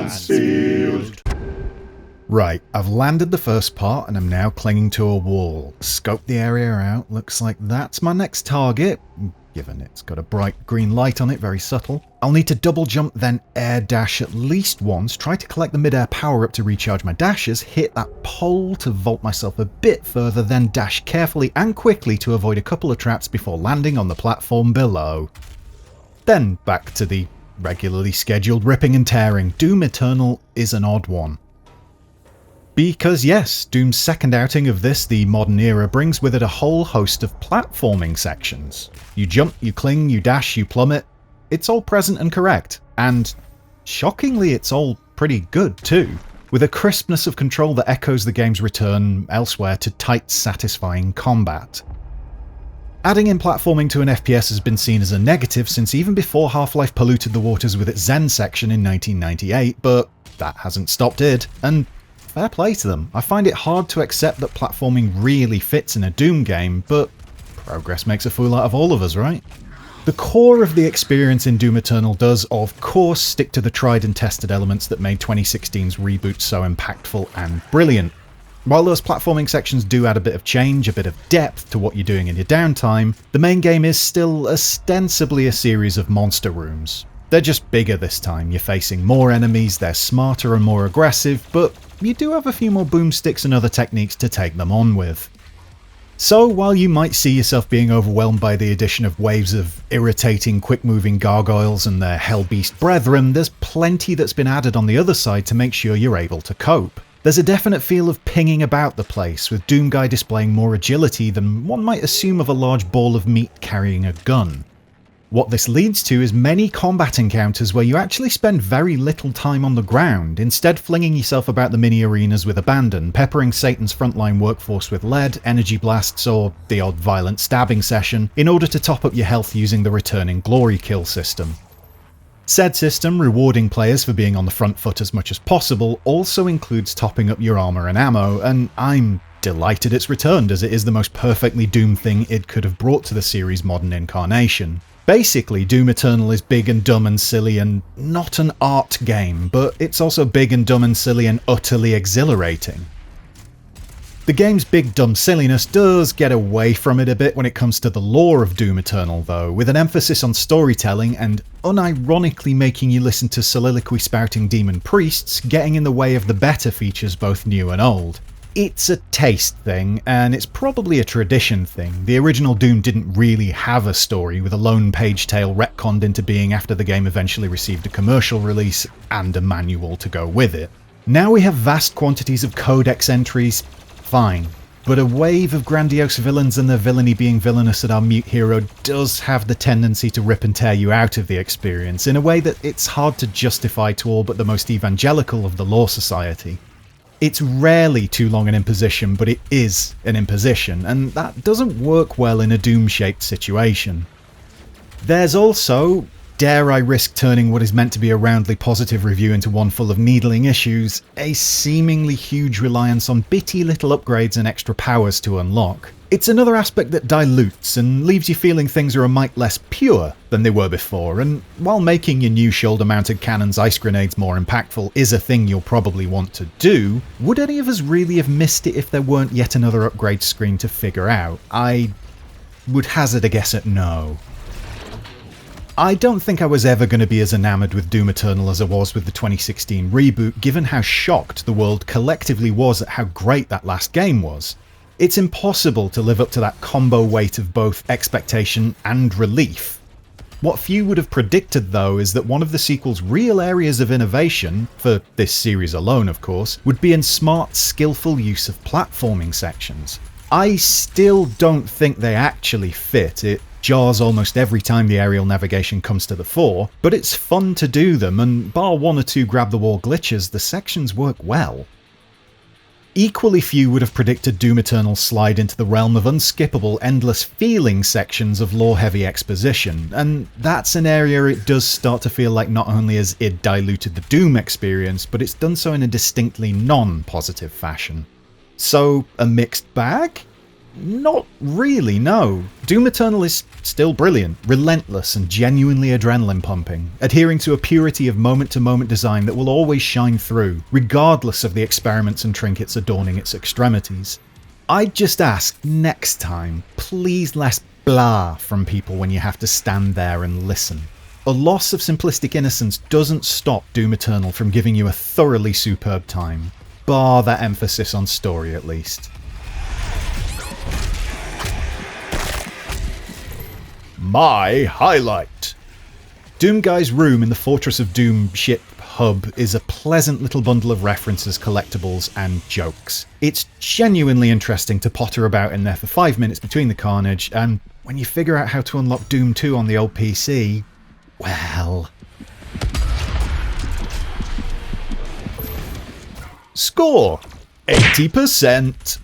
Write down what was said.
and sealed. Right, I've landed the first part and I'm now clinging to a wall. Scope the area out, looks like that's my next target, given it's got a bright green light on it, very subtle. I'll need to double jump, then air dash at least once, try to collect the mid-air power up to recharge my dashes, hit that pole to vault myself a bit further, then dash carefully and quickly to avoid a couple of traps before landing on the platform below. Then back to the regularly scheduled ripping and tearing. Doom Eternal is an odd one. Because yes, Doom's second outing of this, the modern era, brings with it a whole host of platforming sections. You jump, you cling, you dash, you plummet. It's all present and correct. And shockingly, it's all pretty good too, with a crispness of control that echoes the game's return elsewhere to tight, satisfying combat. Adding in platforming to an FPS has been seen as a negative since even before Half-Life polluted the waters with its Zen section in 1998, but that hasn't stopped it, and fair play to them. I find it hard to accept that platforming really fits in a Doom game, but progress makes a fool out of all of us, right? The core of the experience in Doom Eternal does, of course, stick to the tried and tested elements that made 2016's reboot so impactful and brilliant. While those platforming sections do add a bit of change, a bit of depth to what you're doing in your downtime, the main game is still ostensibly a series of monster rooms. They're just bigger this time, you're facing more enemies, they're smarter and more aggressive, but you do have a few more boomsticks and other techniques to take them on with. So while you might see yourself being overwhelmed by the addition of waves of irritating, quick-moving gargoyles and their hellbeast brethren, there's plenty that's been added on the other side to make sure you're able to cope. There's a definite feel of pinging about the place, with Doomguy displaying more agility than one might assume of a large ball of meat carrying a gun. What this leads to is many combat encounters where you actually spend very little time on the ground, instead flinging yourself about the mini-arenas with abandon, peppering Satan's frontline workforce with lead, energy blasts, or the odd violent stabbing session, in order to top up your health using the returning glory kill system. Said system, rewarding players for being on the front foot as much as possible, also includes topping up your armour and ammo, and I'm delighted it's returned, as it is the most perfectly Doom thing it could have brought to the series' modern incarnation. Basically, Doom Eternal is big and dumb and silly and not an art game, but it's also big and dumb and silly and utterly exhilarating. The game's big dumb silliness does get away from it a bit when it comes to the lore of Doom Eternal though, with an emphasis on storytelling and unironically making you listen to soliloquy spouting demon priests getting in the way of the better features both new and old. It's a taste thing, and it's probably a tradition thing. The original Doom didn't really have a story, with a lone page tale retconned into being after the game eventually received a commercial release and a manual to go with it. Now we have vast quantities of codex entries, fine, but a wave of grandiose villains and their villainy being villainous at our mute hero does have the tendency to rip and tear you out of the experience in a way that it's hard to justify to all but the most evangelical of the Law Society. It's rarely too long an imposition, but it is an imposition, and that doesn't work well in a Doom-shaped situation. There's also, dare I risk turning what is meant to be a roundly positive review into one full of needling issues, a seemingly huge reliance on bitty little upgrades and extra powers to unlock. It's another aspect that dilutes and leaves you feeling things are a mite less pure than they were before, and while making your new shoulder-mounted cannon's ice grenades more impactful is a thing you'll probably want to do, would any of us really have missed it if there weren't yet another upgrade screen to figure out? I would hazard a guess at no. I don't think I was ever going to be as enamoured with Doom Eternal as I was with the 2016 reboot, given how shocked the world collectively was at how great that last game was. It's impossible to live up to that combo weight of both expectation and relief. What few would have predicted though is that one of the sequel's real areas of innovation, for this series alone of course, would be in smart, skillful use of platforming sections. I still don't think they actually fit. It jars almost every time the aerial navigation comes to the fore, but it's fun to do them, and bar one or two grab-the-wall glitches, the sections work well. Equally few would have predicted Doom Eternal's slide into the realm of unskippable, endless feeling sections of lore-heavy exposition, and that's an area it does start to feel like not only has it diluted the Doom experience, but it's done so in a distinctly non-positive fashion. So, a mixed bag? Not really, no. Doom Eternal is still brilliant, relentless and genuinely adrenaline pumping, adhering to a purity of moment-to-moment design that will always shine through, regardless of the experiments and trinkets adorning its extremities. I'd just ask, next time, please less blah from people when you have to stand there and listen. A loss of simplistic innocence doesn't stop Doom Eternal from giving you a thoroughly superb time, bar that emphasis on story at least. My highlight! Doomguy's room in the Fortress of Doom ship hub is a pleasant little bundle of references, collectibles and jokes. It's genuinely interesting to potter about in there for 5 minutes between the carnage, and when you figure out how to unlock Doom 2 on the old PC, well... Score! 80%!